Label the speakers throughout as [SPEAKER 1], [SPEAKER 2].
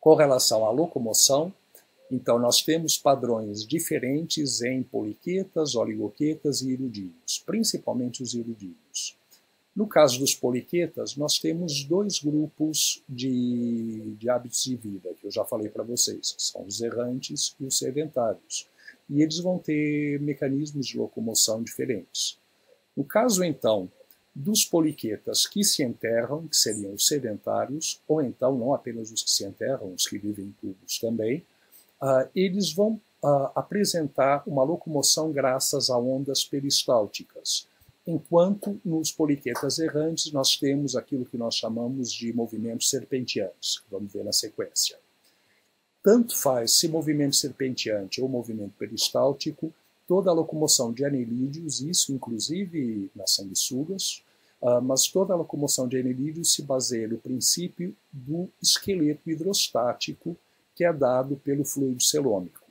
[SPEAKER 1] Com relação à locomoção, então nós temos padrões diferentes em poliquetas, oligoquetas e iridídeos, principalmente os iridídeos. No caso dos poliquetas, nós temos dois grupos de hábitos de vida, que eu já falei para vocês, que são os errantes e os sedentários. E eles vão ter mecanismos de locomoção diferentes. No caso, então, dos poliquetas que se enterram, que seriam os sedentários, ou então não apenas os que se enterram, os que vivem em tubos também, eles vão apresentar uma locomoção graças a ondas peristálticas, enquanto nos poliquetas errantes nós temos aquilo que nós chamamos de movimentos serpenteantes, que vamos ver na sequência. Tanto faz se movimento serpenteante ou movimento peristáltico, toda a locomoção de anelídeos, isso inclusive nas sanguessugas, mas toda a locomoção de anelídeos se baseia no princípio do esqueleto hidrostático que é dado pelo fluido celômico.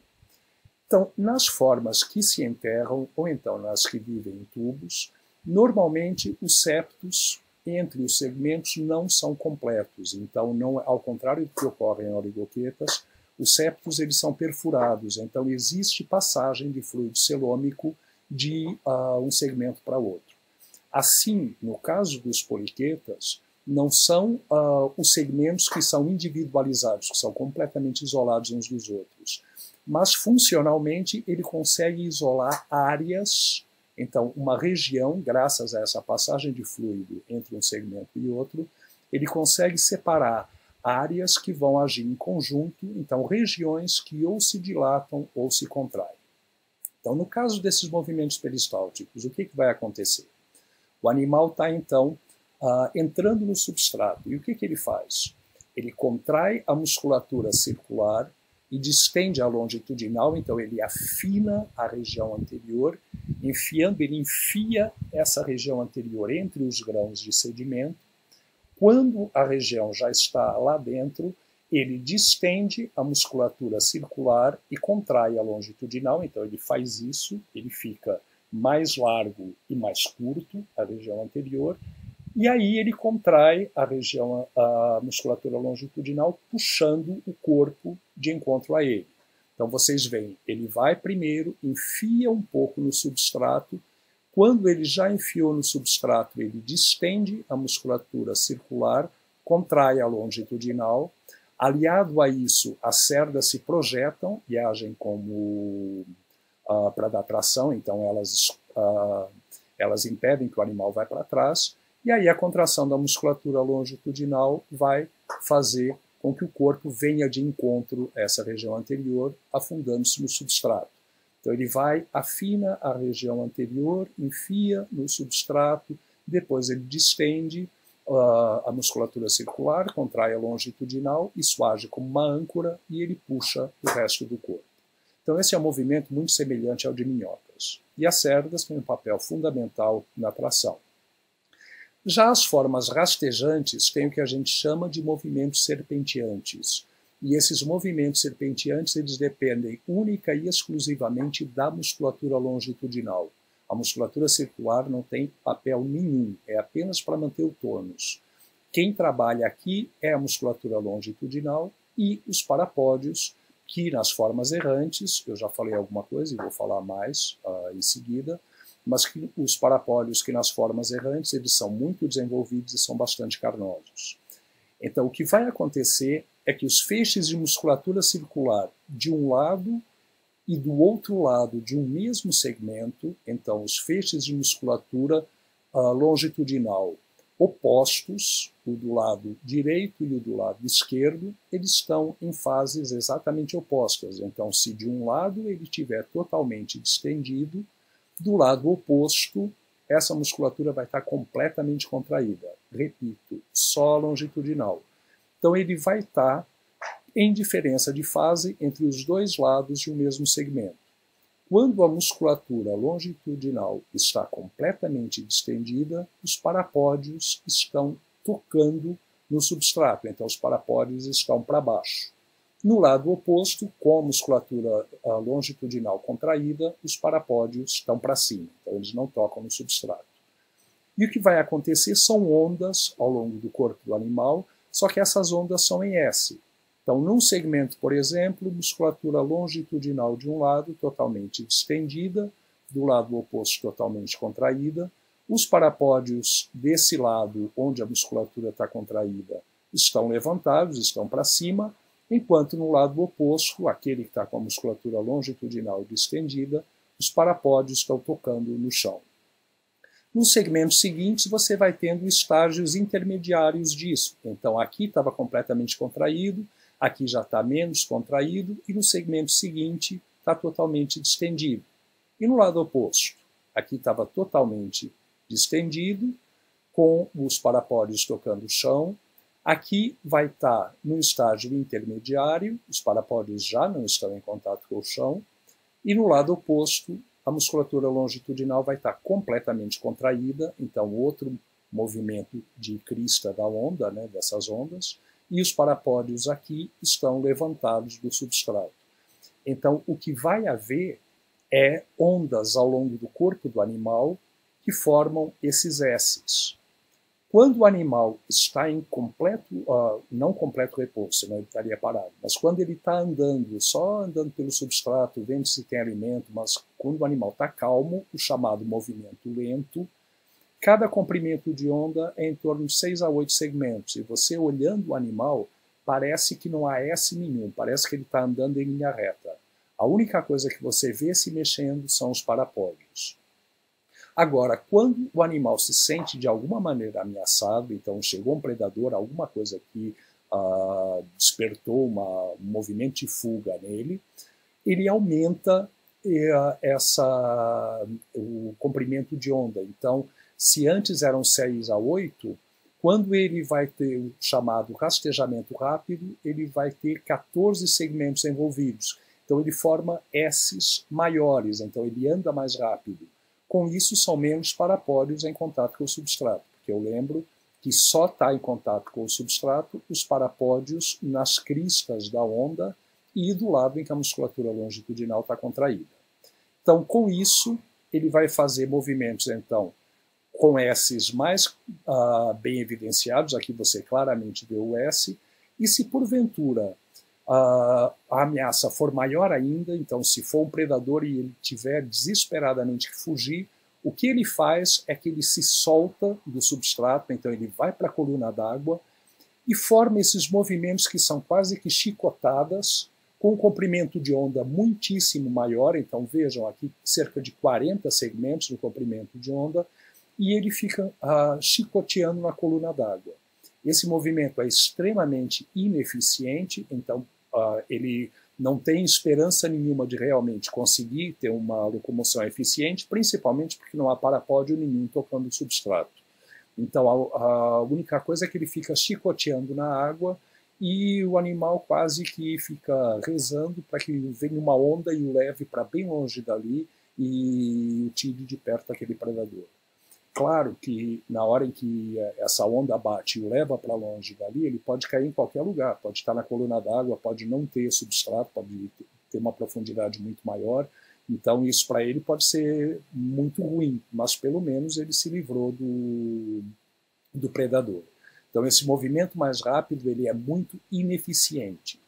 [SPEAKER 1] Então, nas formas que se enterram, ou então nas que vivem em tubos, normalmente os septos entre os segmentos não são completos. Então, não, ao contrário do que ocorre em oligoquetas, os septos eles são perfurados. Então, existe passagem de fluido celômico de um segmento para outro. Assim, no caso dos poliquetas, não são os segmentos que são individualizados, que são completamente isolados uns dos outros, mas funcionalmente ele consegue isolar áreas. Então, uma região, graças a essa passagem de fluido entre um segmento e outro, ele consegue separar áreas que vão agir em conjunto, então regiões que ou se dilatam ou se contraem. Então, no caso desses movimentos peristálticos, o que vai acontecer? O animal está, então, entrando no substrato. E o que ele faz? Ele contrai a musculatura circular e distende a longitudinal, então ele afina a região anterior, ele enfia essa região anterior entre os grãos de sedimento. Quando a região já está lá dentro, ele distende a musculatura circular e contrai a longitudinal, então ele faz isso, ele fica mais largo e mais curto, a região anterior, e aí ele contrai a musculatura longitudinal, puxando o corpo de encontro a ele. Então vocês veem, ele vai primeiro, enfia um pouco no substrato. Quando ele já enfiou no substrato, ele distende a musculatura circular, contrai a longitudinal. Aliado a isso, as cerdas se projetam e agem como para dar tração, então elas impedem que o animal vá para trás. E aí a contração da musculatura longitudinal vai fazer com que o corpo venha de encontro a essa região anterior, afundando-se no substrato. Então ele vai, afina a região anterior, enfia no substrato, depois ele distende a musculatura circular, contrai a longitudinal, isso age como uma âncora e ele puxa o resto do corpo. Então esse é um movimento muito semelhante ao de minhocas. E as cerdas têm um papel fundamental na tração. Já as formas rastejantes têm o que a gente chama de movimentos serpenteantes. E esses movimentos serpenteantes eles dependem única e exclusivamente da musculatura longitudinal. A musculatura circular não tem papel nenhum, é apenas para manter o tônus. Quem trabalha aqui é a musculatura longitudinal e os parapódios, que nas formas errantes, eu já falei alguma coisa e vou falar mais em seguida, mas que os parapódios que nas formas errantes eles são muito desenvolvidos e são bastante carnosos. Então o que vai acontecer é que os feixes de musculatura circular de um lado e do outro lado de um mesmo segmento, então os feixes de musculatura longitudinal opostos, o do lado direito e o do lado esquerdo, eles estão em fases exatamente opostas. Então se de um lado ele estiver totalmente distendido, do lado oposto, essa musculatura vai estar completamente contraída. Repito, só longitudinal. Então ele vai estar em diferença de fase entre os dois lados de um mesmo segmento. Quando a musculatura longitudinal está completamente distendida, os parapódios estão tocando no substrato, então os parapódios estão para baixo. No lado oposto, com a musculatura longitudinal contraída, os parapódios estão para cima, então eles não tocam no substrato. E o que vai acontecer são ondas ao longo do corpo do animal, só que essas ondas são em S. Então, num segmento, por exemplo, musculatura longitudinal de um lado totalmente distendida, do lado oposto totalmente contraída. Os parapódios desse lado, onde a musculatura está contraída, estão levantados, estão para cima, enquanto no lado oposto, aquele que está com a musculatura longitudinal distendida, os parapódios estão tocando no chão. Nos segmentos seguintes, você vai tendo estágios intermediários disso. Então, aqui estava completamente contraído, aqui já está menos contraído, e no segmento seguinte está totalmente distendido. E no lado oposto, aqui estava totalmente distendido, com os parapódios tocando o chão. Aqui vai estar no estágio intermediário, os parapódios já não estão em contato com o chão, e no lado oposto, a musculatura longitudinal vai estar completamente contraída, então outro movimento de crista da onda, né, dessas ondas, e os parapódios aqui estão levantados do substrato. Então, o que vai haver é ondas ao longo do corpo do animal que formam esses S's. Quando o animal está em não completo repouso, senão ele estaria parado, mas quando ele está andando, só andando pelo substrato, vendo se tem alimento, mas quando o animal está calmo, o chamado movimento lento, cada comprimento de onda é em torno de 6 a 8 segmentos, e você olhando o animal, parece que não há S nenhum, parece que ele está andando em linha reta. A única coisa que você vê se mexendo são os parapódios. Agora, quando o animal se sente de alguma maneira ameaçado, então chegou um predador, alguma coisa que despertou um movimento de fuga nele, ele aumenta o comprimento de onda. Então, se antes eram 6 a 8, quando ele vai ter o chamado rastejamento rápido, ele vai ter 14 segmentos envolvidos. Então, ele forma S's maiores, então ele anda mais rápido. Com isso, são menos parapódios em contato com o substrato, porque eu lembro que só está em contato com o substrato os parapódios nas cristas da onda e do lado em que a musculatura longitudinal está contraída. Então, com isso, ele vai fazer movimentos, então, com S's mais bem evidenciados, aqui você claramente vê o S, e se porventura a ameaça for maior ainda, então se for um predador e ele tiver desesperadamente que fugir, o que ele faz é que ele se solta do substrato, então ele vai para a coluna d'água e forma esses movimentos que são quase que chicotadas, com um comprimento de onda muitíssimo maior, então vejam aqui cerca de 40 segmentos no comprimento de onda, e ele fica chicoteando na coluna d'água. Esse movimento é extremamente ineficiente, então ele não tem esperança nenhuma de realmente conseguir ter uma locomoção eficiente, principalmente porque não há parapódio nenhum tocando o substrato. Então a única coisa é que ele fica chicoteando na água e o animal quase que fica rezando para que venha uma onda e o leve para bem longe dali e o tire de perto aquele predador. Claro que na hora em que essa onda bate e o leva para longe dali, ele pode cair em qualquer lugar, pode estar na coluna d'água, pode não ter substrato, pode ter uma profundidade muito maior, então isso para ele pode ser muito ruim, mas pelo menos ele se livrou do predador. Então esse movimento mais rápido ele é muito ineficiente.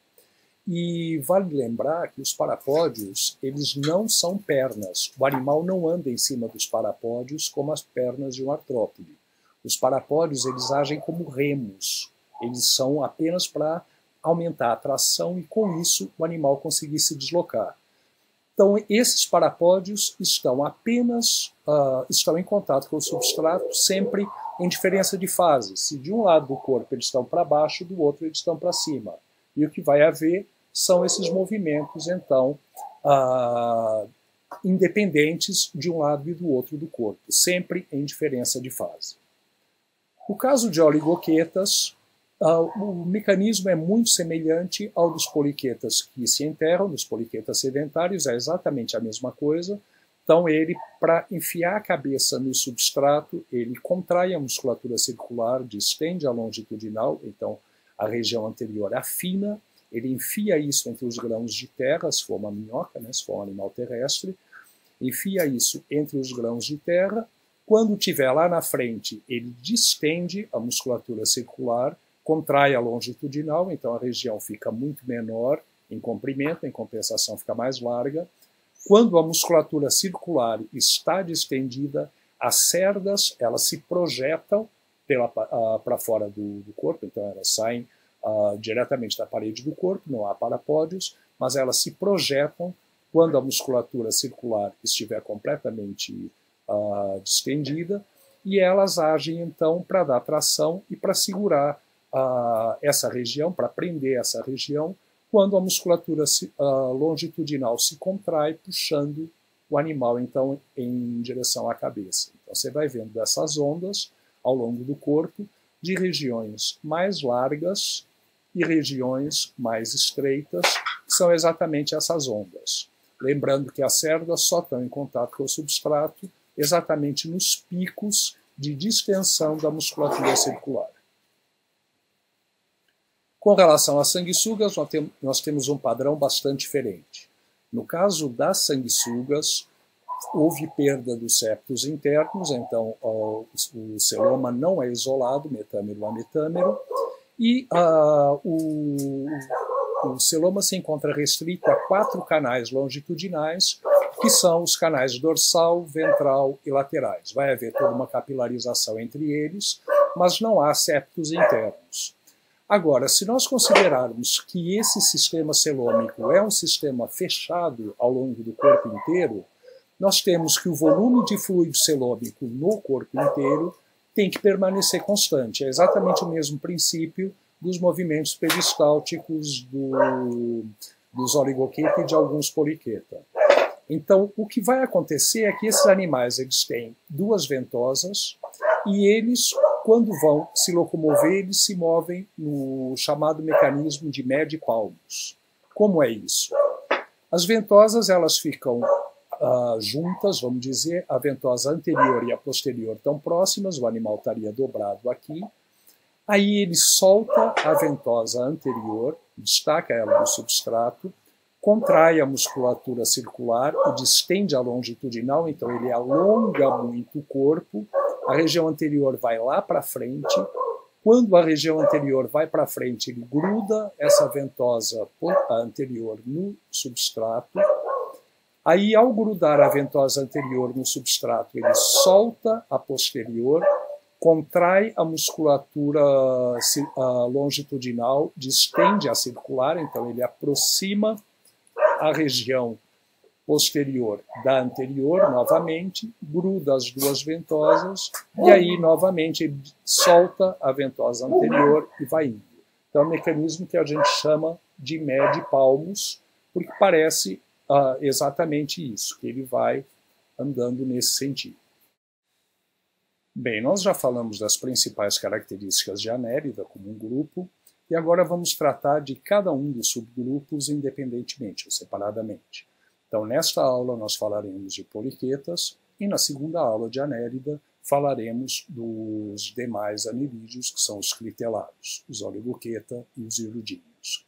[SPEAKER 1] E vale lembrar que os parapódios, eles não são pernas. O animal não anda em cima dos parapódios como as pernas de um artrópode. Os parapódios, eles agem como remos. Eles são apenas para aumentar a tração e, com isso, o animal conseguir se deslocar. Então, esses parapódios estão estão em contato com o substrato, sempre em diferença de fase. Se de um lado do corpo eles estão para baixo, do outro eles estão para cima. E o que vai haver são esses movimentos, então, independentes de um lado e do outro do corpo, sempre em diferença de fase. No caso de oligoquetas, o mecanismo é muito semelhante ao dos poliquetas que se enterram, dos poliquetas sedentários, é exatamente a mesma coisa. Então, ele, para enfiar a cabeça no substrato, ele contrai a musculatura circular, distende a longitudinal, então a região anterior afina, ele enfia isso entre os grãos de terra, se for uma minhoca, né, se for um animal terrestre, enfia isso entre os grãos de terra. Quando estiver lá na frente, ele distende a musculatura circular, contrai a longitudinal, então a região fica muito menor em comprimento, em compensação fica mais larga. Quando a musculatura circular está distendida, as cerdas elas se projetam para fora do corpo, então elas saem diretamente da parede do corpo, não há parapódios, mas elas se projetam quando a musculatura circular estiver completamente distendida, e elas agem então para dar tração e para segurar essa região, para prender essa região, quando a musculatura longitudinal se contrai, puxando o animal então em direção à cabeça. Então você vai vendo dessas ondas ao longo do corpo, de regiões mais largas e regiões mais estreitas, que são exatamente essas ondas. Lembrando que as cerdas só estão em contato com o substrato exatamente nos picos de distensão da musculatura circular. Com relação às sanguessugas, nós temos um padrão bastante diferente. No caso das sanguessugas, houve perda dos septos internos, então o celoma não é isolado, metâmero a metâmero, e o celoma se encontra restrito a 4 canais longitudinais, que são os canais dorsal, ventral e laterais. Vai haver toda uma capilarização entre eles, mas não há septos internos. Agora, se nós considerarmos que esse sistema celômico é um sistema fechado ao longo do corpo inteiro, nós temos que o volume de fluido celômico no corpo inteiro tem que permanecer constante. É exatamente o mesmo princípio dos movimentos peristálticos dos oligoqueta e de alguns poliqueta. Então, o que vai acontecer é que esses animais eles têm 2 ventosas e eles, quando vão se locomover, eles se movem no chamado mecanismo de Médio-Palmos. Como é isso? As ventosas elas ficam juntas, vamos dizer, a ventosa anterior e a posterior estão próximas, o animal estaria dobrado aqui. Aí ele solta a ventosa anterior, destaca ela do substrato, contrai a musculatura circular e distende a longitudinal, então ele alonga muito o corpo, a região anterior vai lá para frente, quando a região anterior vai para frente, ele gruda essa ventosa anterior no substrato, aí ao grudar a ventosa anterior no substrato, ele solta a posterior, contrai a musculatura longitudinal, distende a circular, então ele aproxima a região posterior da anterior, novamente, gruda as 2 ventosas, e aí, novamente, ele solta a ventosa anterior e vai indo. Então, é um mecanismo que a gente chama de Médio-Palmos, porque parece exatamente isso, que ele vai andando nesse sentido. Bem, nós já falamos das principais características de Anérida como um grupo, e agora vamos tratar de cada um dos subgrupos independentemente ou separadamente. Então, nesta aula nós falaremos de poliquetas e na segunda aula de Anérida falaremos dos demais anelídeos, que são os critelados, os oligoqueta e os hirudíneos.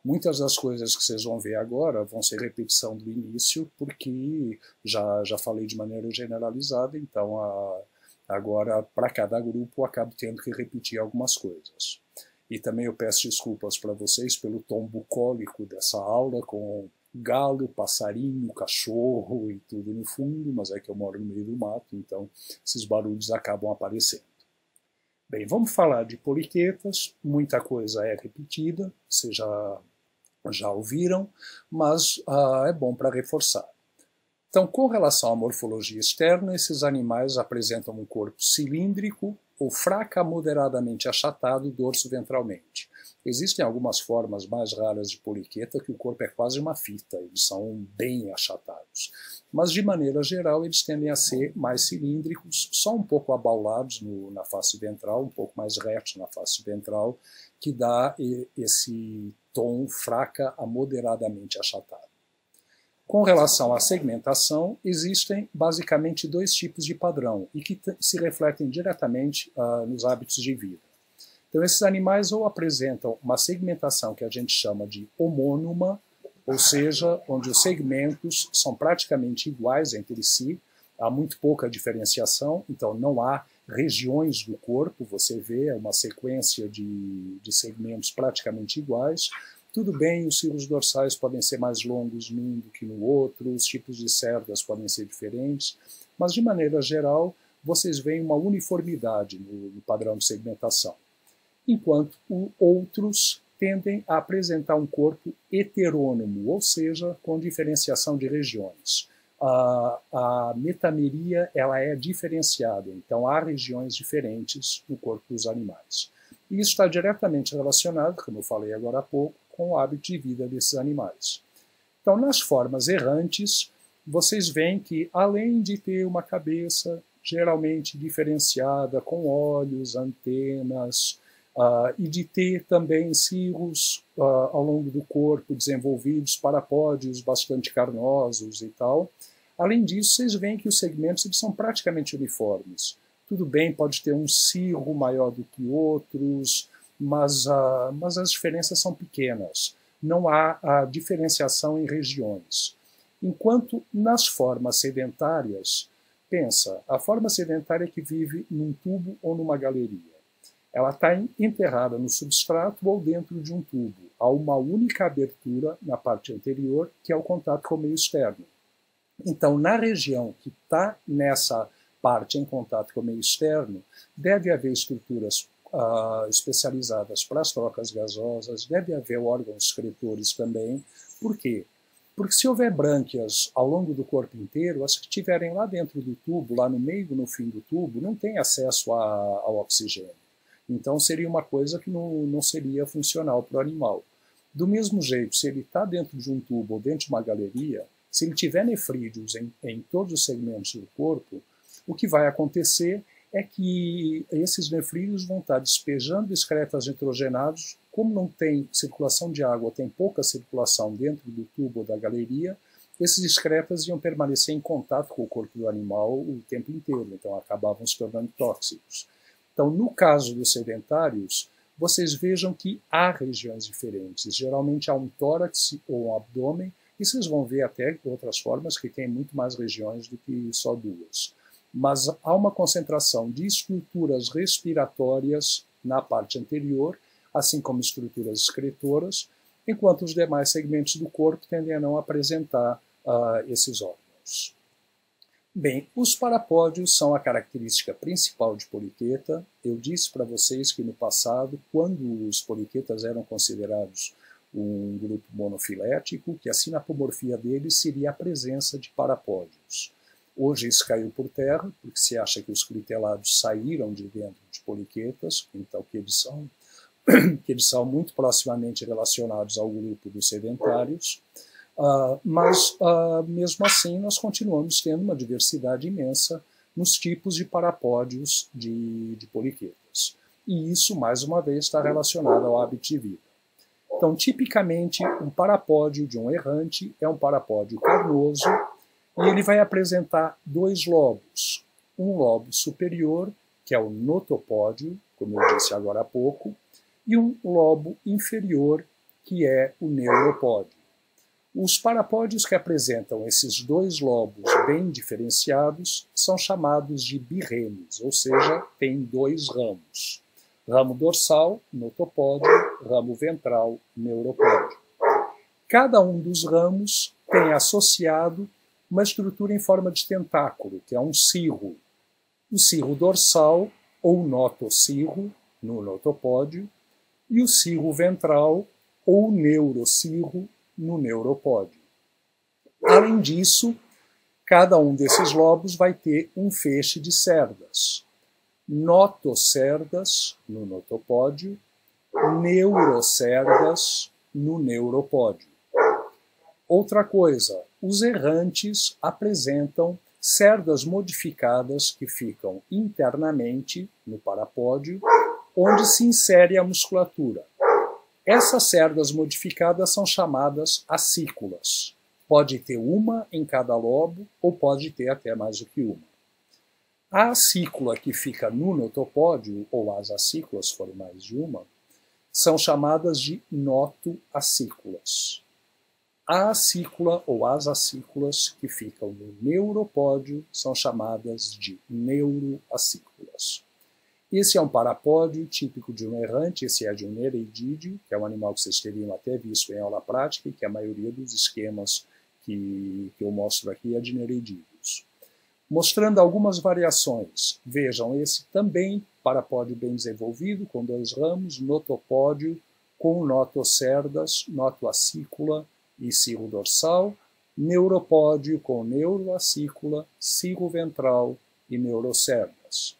[SPEAKER 1] Muitas das coisas que vocês vão ver agora vão ser repetição do início, porque já falei de maneira generalizada, então agora para cada grupo eu acabo tendo que repetir algumas coisas. E também eu peço desculpas para vocês pelo tom bucólico dessa aula, com galo, passarinho, cachorro e tudo no fundo, mas é que eu moro no meio do mato, então esses barulhos acabam aparecendo. Bem, vamos falar de poliquetas, muita coisa é repetida, vocês já ouviram, mas é bom para reforçar. Então, com relação à morfologia externa, esses animais apresentam um corpo cilíndrico ou fraca a moderadamente achatado dorso-ventralmente. Existem algumas formas mais raras de poliqueta que o corpo é quase uma fita, eles são bem achatados. Mas, de maneira geral, eles tendem a ser mais cilíndricos, só um pouco abaulados na face ventral, um pouco mais retos na face ventral, que dá esse tom fraca a moderadamente achatado. Com relação à segmentação, existem basicamente 2 tipos de padrão e que se refletem diretamente nos hábitos de vida. Então, esses animais ou apresentam uma segmentação que a gente chama de homônima, ou seja, onde os segmentos são praticamente iguais entre si, há muito pouca diferenciação, então não há regiões do corpo, você vê uma sequência de segmentos praticamente iguais. Tudo bem, os cílios dorsais podem ser mais longos num do que no outro, os tipos de cerdas podem ser diferentes, mas de maneira geral, vocês veem uma uniformidade no padrão de segmentação, enquanto outros tendem a apresentar um corpo heterônomo, ou seja, com diferenciação de regiões. A metameria ela é diferenciada, então há regiões diferentes no corpo dos animais. E isso está diretamente relacionado, como eu falei agora há pouco, com o hábito de vida desses animais. Então, nas formas errantes, vocês veem que, além de ter uma cabeça geralmente diferenciada, com olhos, antenas, e de ter também cirros ao longo do corpo desenvolvidos, parapódios bastante carnosos e tal. Além disso, vocês veem que os segmentos eles são praticamente uniformes. Tudo bem, pode ter um cirro maior do que outros, mas as diferenças são pequenas. Não há a diferenciação em regiões. Enquanto nas formas sedentárias, pensa, a forma sedentária que vive num tubo ou numa galeria. Ela está enterrada no substrato ou dentro de um tubo. Há uma única abertura na parte anterior, que é o contato com o meio externo. Então, na região que está nessa parte em contato com o meio externo, deve haver estruturas especializadas para as trocas gasosas, deve haver órgãos excretores também. Por quê? Porque se houver brânquias ao longo do corpo inteiro, as que estiverem lá dentro do tubo, lá no meio e no fim do tubo, não têm acesso ao oxigênio. Então seria uma coisa que não seria funcional para o animal. Do mesmo jeito, se ele está dentro de um tubo ou dentro de uma galeria, se ele tiver nefrídeos em todos os segmentos do corpo, o que vai acontecer é que esses nefrídeos vão estar despejando excretas nitrogenados. Como não tem circulação de água, tem pouca circulação dentro do tubo ou da galeria, esses excretas iam permanecer em contato com o corpo do animal o tempo inteiro, então acabavam se tornando tóxicos. Então, no caso dos sedentários, vocês vejam que há regiões diferentes. Geralmente há um tórax ou um abdômen, e vocês vão ver até outras formas que têm muito mais regiões do que só duas. Mas há uma concentração de estruturas respiratórias na parte anterior, assim como estruturas excretoras, enquanto os demais segmentos do corpo tendem a não apresentar esses órgãos. Bem, os parapódios são a característica principal de poliqueta. Eu disse para vocês que no passado, quando os poliquetas eram considerados um grupo monofilético, que a sinapomorfia deles seria a presença de parapódios. Hoje isso caiu por terra, porque se acha que os clitelados saíram de dentro de poliquetas, então que eles são muito proximamente relacionados ao grupo dos sedentários. Mas, mesmo assim, nós continuamos tendo uma diversidade imensa nos tipos de parapódios de poliquetas. E isso, mais uma vez, está relacionado ao hábito de vida. Então, tipicamente, um parapódio de um errante é um parapódio carnoso e ele vai apresentar dois lobos. Um lobo superior, que é o notopódio, como eu disse agora há pouco, e um lobo inferior, que é o neuropódio. Os parapódios que apresentam esses dois lobos bem diferenciados são chamados de birremes, ou seja, têm dois ramos. Ramo dorsal, notopódio, ramo ventral, neuropódio. Cada um dos ramos tem associado uma estrutura em forma de tentáculo, que é um cirro. O cirro dorsal, ou notocirro, no notopódio, e o cirro ventral, ou neurocirro, no neuropódio. Além disso, cada um desses lobos vai ter um feixe de cerdas. Notocerdas, no notopódio, neurocerdas, no neuropódio. Outra coisa, os errantes apresentam cerdas modificadas que ficam internamente no parapódio, onde se insere a musculatura. Essas cerdas modificadas são chamadas acículas. Pode ter uma em cada lobo, ou pode ter até mais do que uma. A acícula que fica no notopódio, ou as acículas, se forem mais de uma, são chamadas de notoacículas. A acícula ou as acículas que ficam no neuropódio são chamadas de neuroacículas. Esse é um parapódio típico de um errante, esse é de um nereidídeo, que é um animal que vocês teriam até visto em aula prática e que a maioria dos esquemas que eu mostro aqui é de nereidídeos. Mostrando algumas variações, vejam esse também parapódio bem desenvolvido, com 2 ramos, notopódio, com notocerdas, notoacícula e cirro dorsal, neuropódio com neuroacícula, cirro ventral e neurocerdas.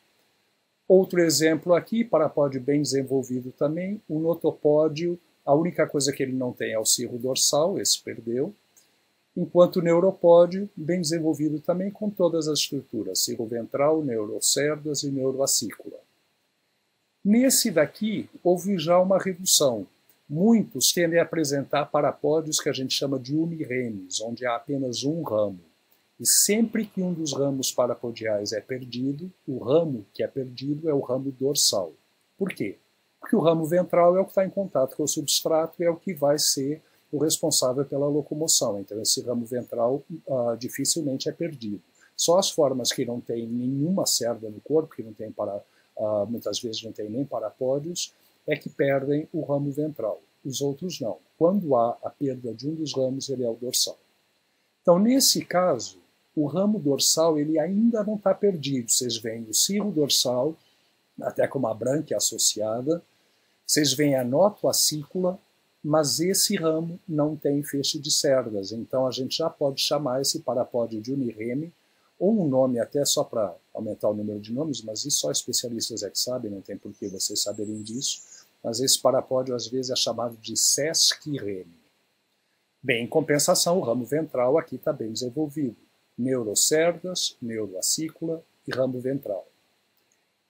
[SPEAKER 1] Outro exemplo aqui, parapódio bem desenvolvido também, o notopódio, a única coisa que ele não tem é o cirro dorsal, esse perdeu, enquanto o neuropódio, bem desenvolvido também com todas as estruturas, cirro ventral, neurocerdas e neuroacícula. Nesse daqui, houve já uma redução. Muitos tendem a apresentar parapódios que a gente chama de uniremes, onde há apenas um ramo. E sempre que um dos ramos parapodiais é perdido, o ramo que é perdido é o ramo dorsal. Por quê? Porque o ramo ventral é o que está em contato com o substrato e é o que vai ser o responsável pela locomoção. Então, esse ramo ventral dificilmente é perdido. Só as formas que não têm nenhuma cerda no corpo, que não tem muitas vezes não tem nem parapódios, é que perdem o ramo ventral. Os outros não. Quando há a perda de um dos ramos, ele é o dorsal. Então, nesse caso, o ramo dorsal ele ainda não está perdido. Vocês veem o cirro dorsal, até com uma brânquia associada. Vocês veem a notoacícula, mas esse ramo não tem feixe de cerdas. Então, a gente já pode chamar esse parapódio de unireme, ou um nome até só para aumentar o número de nomes, mas isso só especialistas é que sabem, não tem por que vocês saberem disso. Mas esse parapódio, às vezes, é chamado de sesquireme. Bem, em compensação, o ramo ventral aqui está bem desenvolvido. Neurocerdas, neuroacícula e ramo ventral.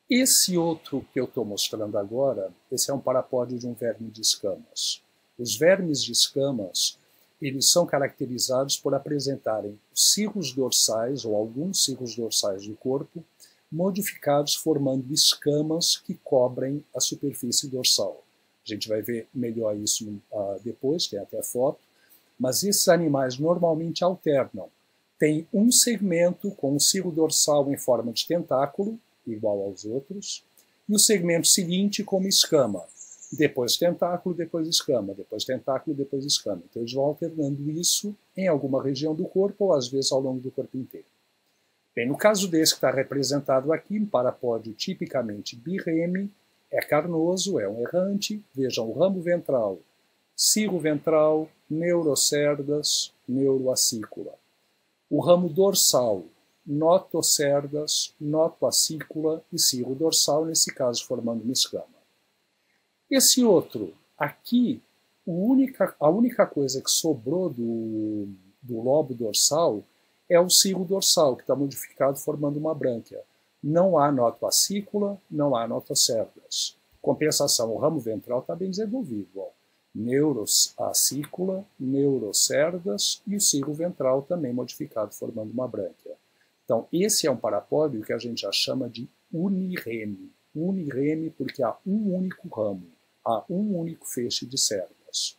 [SPEAKER 1] Esse outro que eu estou mostrando agora, esse é um parapódio de um verme de escamas. Os vermes de escamas, eles são caracterizados por apresentarem cirros dorsais, ou alguns cirros dorsais do corpo, modificados formando escamas que cobrem a superfície dorsal. A gente vai ver melhor isso depois, tem até foto. Mas esses animais normalmente alternam. Tem um segmento com um cirro dorsal em forma de tentáculo, igual aos outros, e o segmento seguinte como escama. Depois tentáculo, depois escama, depois tentáculo, depois escama. Então eles vão alternando isso em alguma região do corpo, ou às vezes ao longo do corpo inteiro. Bem, no caso desse que está representado aqui, um parapódio tipicamente birreme, é carnoso, é um errante. Vejam o ramo ventral, cirro ventral, neurocerdas, neuroacícula. O ramo dorsal, notocerdas, notoacícula e cirro dorsal, nesse caso formando uma escama. Esse outro, aqui, a única coisa que sobrou do lobo dorsal é o cirro dorsal, que está modificado formando uma brânquia. Não há notoacícula, não há notocerdas. Compensação, o ramo ventral está bem desenvolvido. Ó. Neuroacícula, neurocerdas e o cirro ventral também modificado, formando uma brânquia. Então, esse é um parapódio que a gente já chama de unireme. Unireme porque há um único ramo, há um único feixe de cerdas.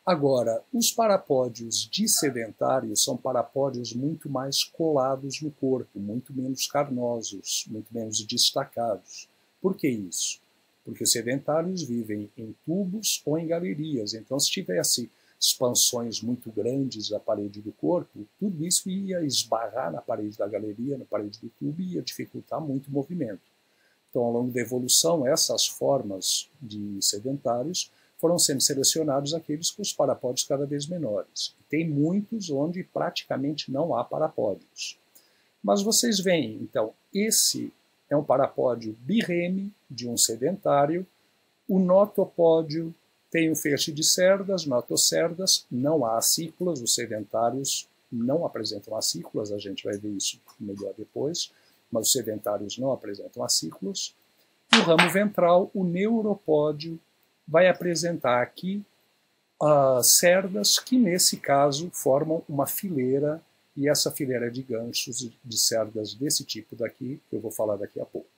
[SPEAKER 1] Agora, os parapódios dissedentários são parapódios muito mais colados no corpo, muito menos carnosos, muito menos destacados. Por que isso? Porque os sedentários vivem em tubos ou em galerias. Então, se tivesse expansões muito grandes da parede do corpo, tudo isso ia esbarrar na parede da galeria, na parede do tubo, e ia dificultar muito o movimento. Então, ao longo da evolução, essas formas de sedentários foram sendo selecionados aqueles com os parapódios cada vez menores. Tem muitos onde praticamente não há parapódios. Mas vocês veem, então, esse é um parapódio birreme de um sedentário. O notopódio tem um feixe de cerdas, notocerdas, não há acículas, os sedentários não apresentam acículas, a gente vai ver isso melhor depois, mas os sedentários não apresentam acículas. E o ramo ventral, o neuropódio, vai apresentar aqui cerdas que, nesse caso, formam uma fileira, e essa fileira de ganchos de cerdas desse tipo daqui, que eu vou falar daqui a pouco.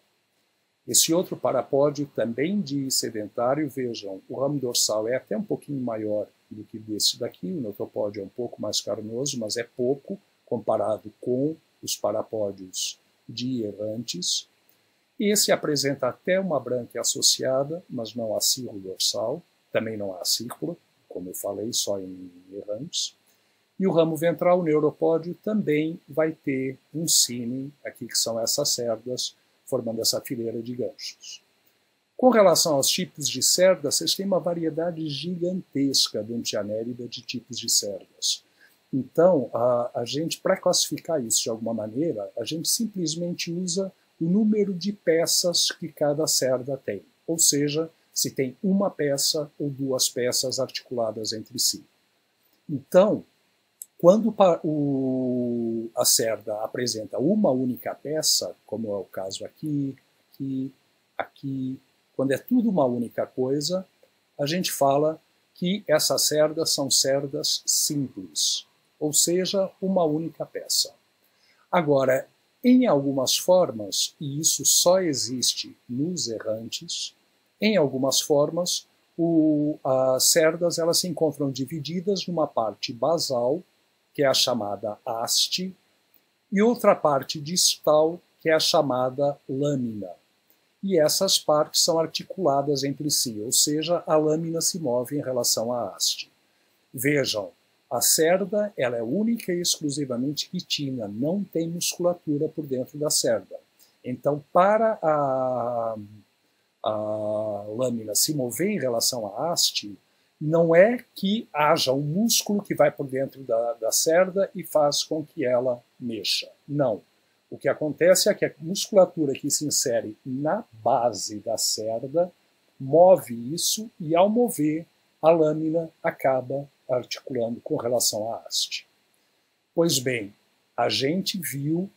[SPEAKER 1] Esse outro parapódio, também de sedentário, vejam, o ramo dorsal é até um pouquinho maior do que desse daqui. O neutropódio é um pouco mais carnoso, mas é pouco comparado com os parapódios de errantes. Esse apresenta até uma brânquia associada, mas não há círculo dorsal, também não há círculo, como eu falei, só em errantes. E o ramo ventral, o neuropódio, também vai ter um cine, aqui que são essas cerdas, formando essa fileira de ganchos. Com relação aos tipos de cerdas, vocês têm uma variedade gigantesca dentro de Annelida de tipos de cerdas. Então, a gente, para classificar isso de alguma maneira, a gente simplesmente usa o número de peças que cada cerda tem, ou seja, se tem uma peça ou duas peças articuladas entre si. Então, quando a cerda apresenta uma única peça, como é o caso aqui, aqui, quando é tudo uma única coisa, a gente fala que essas cerdas são cerdas simples, ou seja, uma única peça. Agora, em algumas formas, e isso só existe nos errantes, em algumas formas, as cerdas elas se encontram divididas numa parte basal, que é a chamada haste, e outra parte distal, que é a chamada lâmina. E essas partes são articuladas entre si, ou seja, a lâmina se move em relação à haste. Vejam, a cerda ela é única e exclusivamente quitina, não tem musculatura por dentro da cerda. Então, para a lâmina se mover em relação à haste, não é que haja um músculo que vai por dentro da cerda e faz com que ela mexa. Não. O que acontece é que a musculatura que se insere na base da cerda move isso e, ao mover, a lâmina acaba articulando com relação à haste. Pois bem, a gente viu,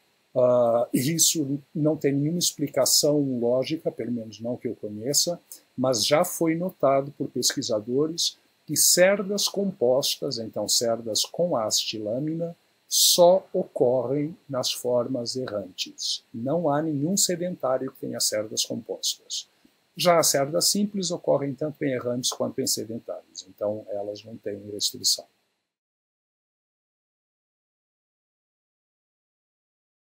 [SPEAKER 1] isso não tem nenhuma explicação lógica, pelo menos não que eu conheça, mas já foi notado por pesquisadores que cerdas compostas, então cerdas com haste e lâmina, só ocorrem nas formas errantes. Não há nenhum sedentário que tenha cerdas compostas. Já as cerdas simples ocorrem tanto em errantes quanto em sedentários, então elas não têm restrição.